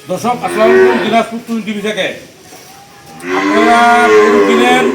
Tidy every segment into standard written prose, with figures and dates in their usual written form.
দর্শক আসসালামু আলাইকুম, দিনাজপুর টুইন টিভি থেকে। আপনারা গরু কিনেন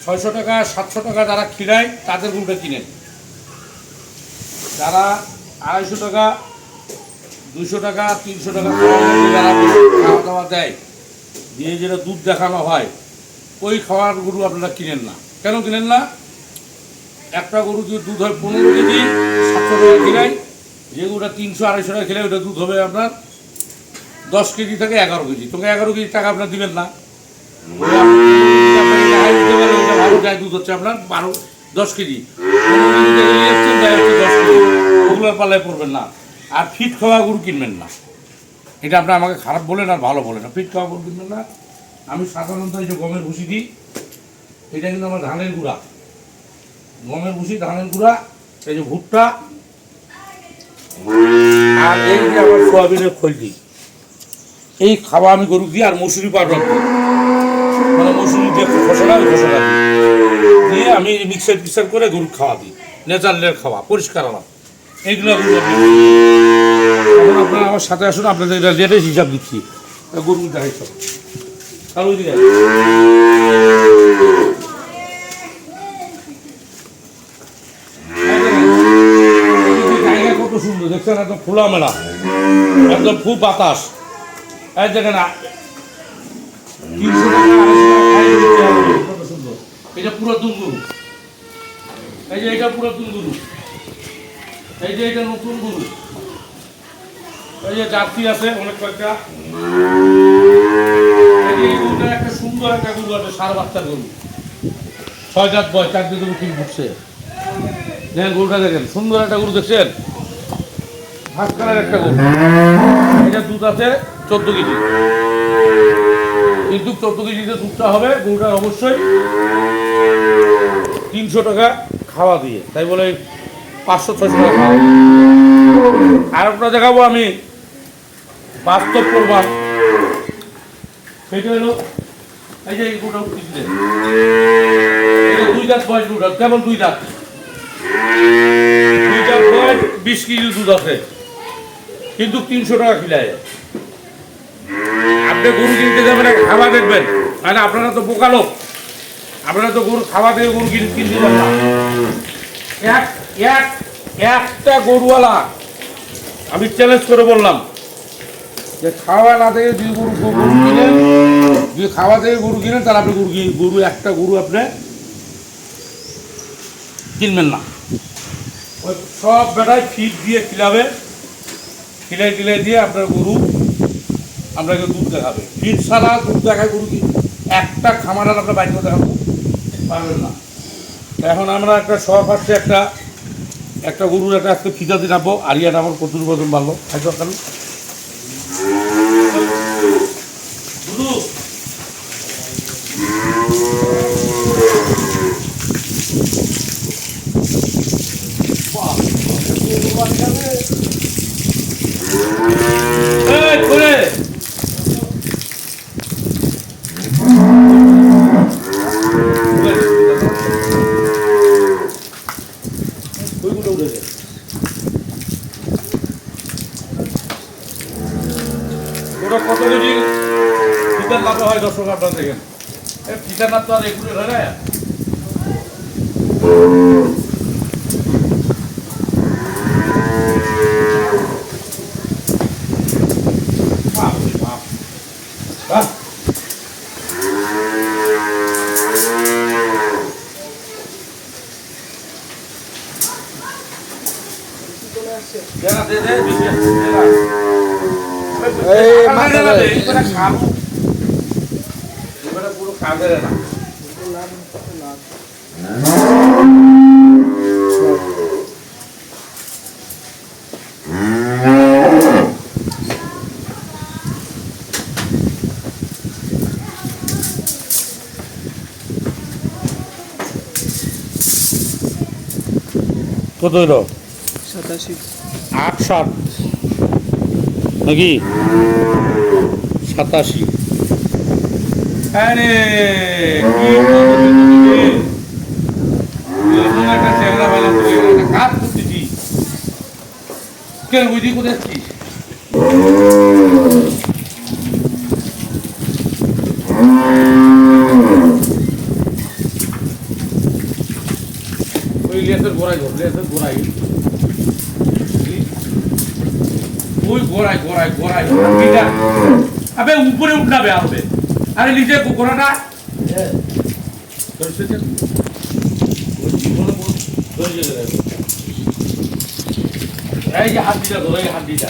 600 টাকা 700 টাকা, যারা খিরায় তাদের গরুটা কিনেন। যারা 250 টাকা 200 টাকা 300 টাকা যারা খাওয়া দাওয়া দেয়, দিয়ে যেটা দুধ দেখানো হয়, ওই খাওয়ার গরু আপনারা কিনেন না। কেন কিনেন না? একটা গরু যদি দুধ হয় 15 কেজি 700 টাকা খিরায়, যে গরুটা 300-250 টাকা খেলে ওটা দুধ হবে আপনার 10 কেজি থেকে 11 কেজি। তোকে 11 কেজি টাকা আপনার দিবেন না। ভালো যায় দুধ হচ্ছে আপনার 10 কেজি, 10 কেজি, ওগুলোর পাল্লায় পড়বেন না। আর ফিট খাওয়া গরু কিনবেন না। এটা আপনার আমাকে খারাপ বলেন আর ভালো বলেন না, ফিট খাওয়া গরু কিনবেন না। আমি সাধারণত এই যে গমের ভুসি দিই, এটা কিন্তু আমার ধানের গুঁড়া, গমের ভুসি, ধানের গুঁড়া, এই যে ভুট্টা, আর এই যে আমার সোয়াবিনের খোল দিই। এই খাওয়া আমি গরু দিই। আর মসুরি পাউডার দিই, মানে মসুরি যে খোসলা, ওই খোসলা দিয়ে আমি মিক্সার করে গরু খাওয়া দিই। ন্যাচারালের খাওয়া, পরিষ্কার আলাপ, এইগুলো গরু। এখন আপনারা আমার সাথে আসুন, আপনাদের এটা রেটের হিসাব দিচ্ছি। গরু দেখাই সব কারো দিকে জায়গা কত সুন্দর দেখছেন, একদম খোলামেলা, একদম খুব বাতাস। এই দেখেন 300 টাকা 250 টাকা কত সুন্দর। এটা পুরো দুলগুরু, এই যে এটা পুরো দুলগুরু, এই যে এটা নতুন গরু, এই যে জার্সি আছে অনেক কয়েকটা। এই গরুটা একটা সুন্দর একটা গরু আছে, 6 বাচ্চার গরু, 6 দাঁত বয়স, 4 দিকে উঠে ঘুরছে। দেখেন গরুটা, দেখেন সুন্দর একটা গরু দেখছেন, ঘাস কালার একটা গরু। এটা দুধ আছে 14 কেজি, কিন্তু 14 কেজিতে দুধটা হবে গরুটার অবশ্যই 300 টাকা খাওয়া দিয়ে, তাই বলে 500-600 টাকা খাওয়া। আর আপনারা দেখাবো আমি বাস্তব প্রমাণ। সেটা হলো এই যে গরুটা উঠতেছিলেন, 2 দাঁত বয়স গরুটা, কেবল 2 দাঁত বয়স, 20 কেজি দুধ আছে, কিন্তু 300 টাকা খিলায়। আপনি গরু কিনতে যাবেন, খাওয়া দেখবেন, মানে আপনারা তো বোকা লোক, আপনারা তো গরু খাওয়া দিয়ে গরু কিনতে যাবেন না। একটা গরুওয়ালা আমি চ্যালেঞ্জ করে বললাম যে খাওয়া না থেকে যদি গরু কিনেন, যদি খাওয়া থেকে গরু কিনেন, তাহলে আপনি গরু একটা গরু আপনি কিনবেন না। ওই সব বেটায় ফিট দিয়ে খিলাবে, খিলাই দিয়ে আপনার গরু আপনাকে দুধ দেখাবে। ফিট ছাড়া দুধ দেখায় গরু কি একটা খামার আপনার বাইরে দেখাতে পারবেন না। এখন আমরা একটা সব আসছে একটা গরুর একটা আজকে ফিতা দিয়ে নামবো। আরিয়াটা আমার প্রচুর বদন ভালো খাইতে পারবেন। ওটা কত কেজি ফিতার লাভ হয় দর্শক, আপনারা দেখেন। ফিতার লাভ তো আর এগুলো হয় না। পুরো কাজের না কত হলো? 87 8-7 নাকি 87। আরে একটা চেহারা ভালো কাজ করতেছি, কেন বুঝি কোথায় ওই লেসের গোড়াই ধর, লেসের গোড়াই ওই গোড়াই গোড়াই গোড়াই হাড্ডিটা আবে উপরে উঠাবে হবে। আরে নিচে গোড়াটা এই যে হাড্ডিটা ধরো, এই হাড্ডিটা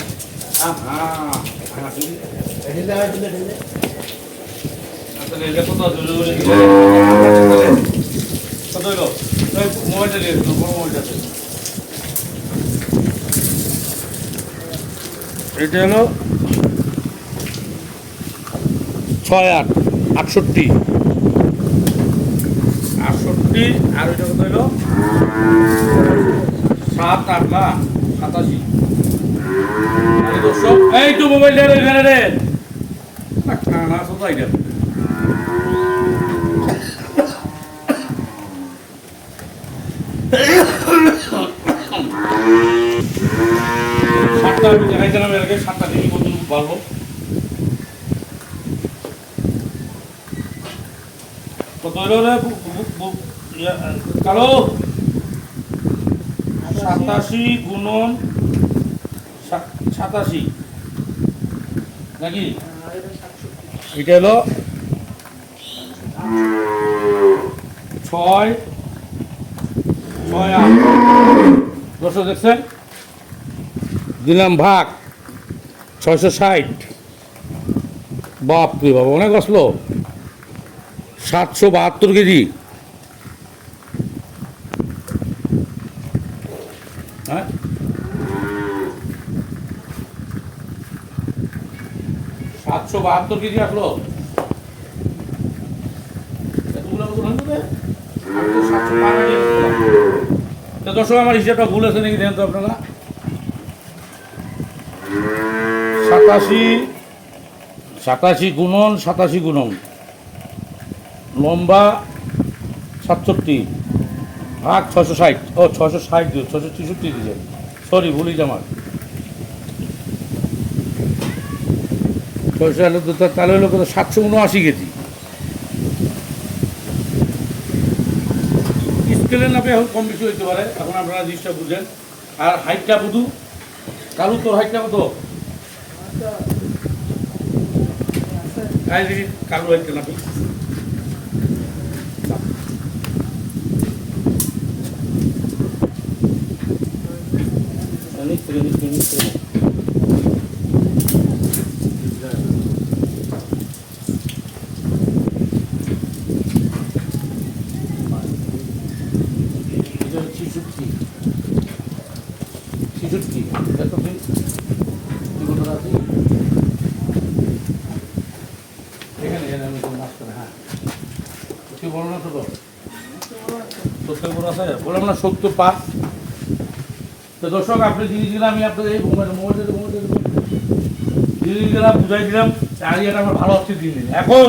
কত হইল? মোবাইলটা নিয়ে বড় মোবাইলটা এটা হলো 6 8 68 68 আর ওইটা কত হইলো 7 8 না 87। আরে দর্শক এই তো মোবাইলটা এখানে রে না শুধু আইডিয়া সাতটা আমি দেখাইছিলাম এর আগে, 7টা থেকে কতটুকু পারবো। কত হইল রে কালো? 87 গুণন 87 নাকি? এটা হলো 6 6 8। দর্শক দেখছেন, দিলাম ভাগ 660। বাপ রে বাবা, অনেক আসলো। 772 কেজি। হ্যাঁ 772 কেজি আসলো। দর্শক আমার হিসাবটা ভুল আছে নাকি দেখেন তো আপনারা। 87 গুণন 87 গুণন লম্বা 67 ভাগ 660। ও 660 663 দিয়েছে, সরি ভুলি আমার। 600 তাহলে হলো কত? 779 কেজি। স্কেলের নামে এখন কম বেশি হইতে পারে, এখন আপনারা জিনিসটা বুঝেন। আর হাইটটা বুধু কালু, তোর হাইটটা কত? কালু হাইটটা নাকি বললাম না 70 পা। তো দর্শক আপনি জিনিসগুলো আমি আপনাদের এই জিনিসগুলো বুঝাই দিলাম, আইডিয়াটা আমার ভালো হচ্ছে দিন। এখন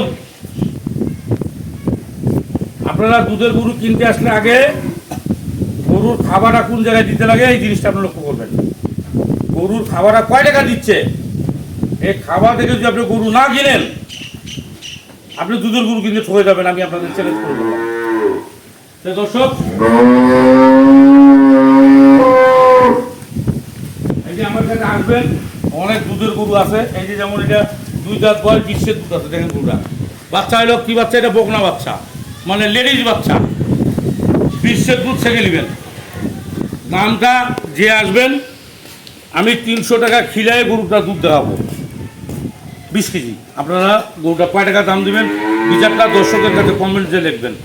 আপনারা দুধের গরু কিনতে আসলে আগে গরুর খাবারটা কোন জায়গায় দিতে লাগে এই জিনিসটা আপনি লক্ষ্য করবেন। গরুর খাবারটা কয় টাকা দিচ্ছে, এই খাবার থেকে যদি আপনি গরু না কিনেন আপনি দুধের গরু কিনতে ঠকে যাবেন, আমি আপনাদের চ্যালেঞ্জ করে দেবো। দর্শক এই যে আমার কাছে আসবেন, অনেক দুধের গরু আছে। এই যে যেমন এটা 2 দাঁত বয়স, বিশ্বের দুধ আছে। দেখেন গরুটা বাচ্চা হলো কি বাচ্চা? এটা বকনা বাচ্চা, মানে লেডিজ বাচ্চা। বিশ্বের দুধ থেকে নেবেন। দামটা যে আসবেন আমি 300 টাকা খিলায় গরুটা দুধ দেখাবো 20 কেজি। আপনারা গরুটা কয় টাকা দাম দেবেন বিচারটা দর্শকের কাছে কমেন্টে লিখবেন।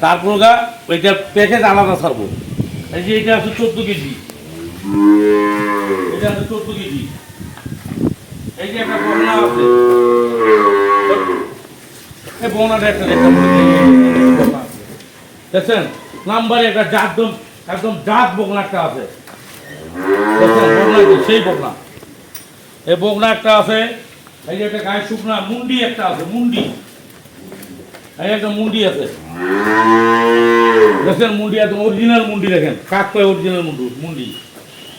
তারপর ওইটা প্যাকেজ আলাদা ছাড়বো। এই যে এটা আছে 14 কেজি, এটা আছে 14 কেজি। এই যে একটা বগনা আছে, এই বগনাটা একটা দেখছেন নাম্বারে একটা জাত, একদম জাত বগনা একটা আছে। সেই বগনা, এই বগনা একটা আছে। এই যে একটা গায়ে শুকনা মুন্ডি একটা আছে, মুন্ডি। এই একটা মুন্ডি আছে, দেখেন মুন্ডি একদম অরিজিনাল মুন্ডি। দেখেন কাক কয় অরিজিনাল মুন্ডি।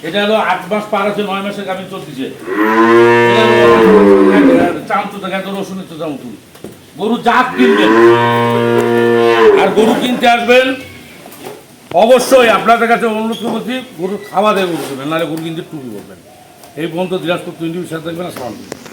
এটা হলো 8 মাস পার আছে, 9 মাসের গাভী চলতেছে। চামচু দেখেন তো রসুনের চোখা মতন। গরু জাত কিনবেন আর গরু কিনতে আসবেন অবশ্যই আপনাদের কাছে অনুরোধ করছি গরুর খাওয়া দিয়ে গরু করবেন, নাহলে গরু কিন্তু টুপি করবেন। এই পর্যন্ত দিনাজপুর 20 সাথে থাকবেন। আসসালামু আলাইকুম।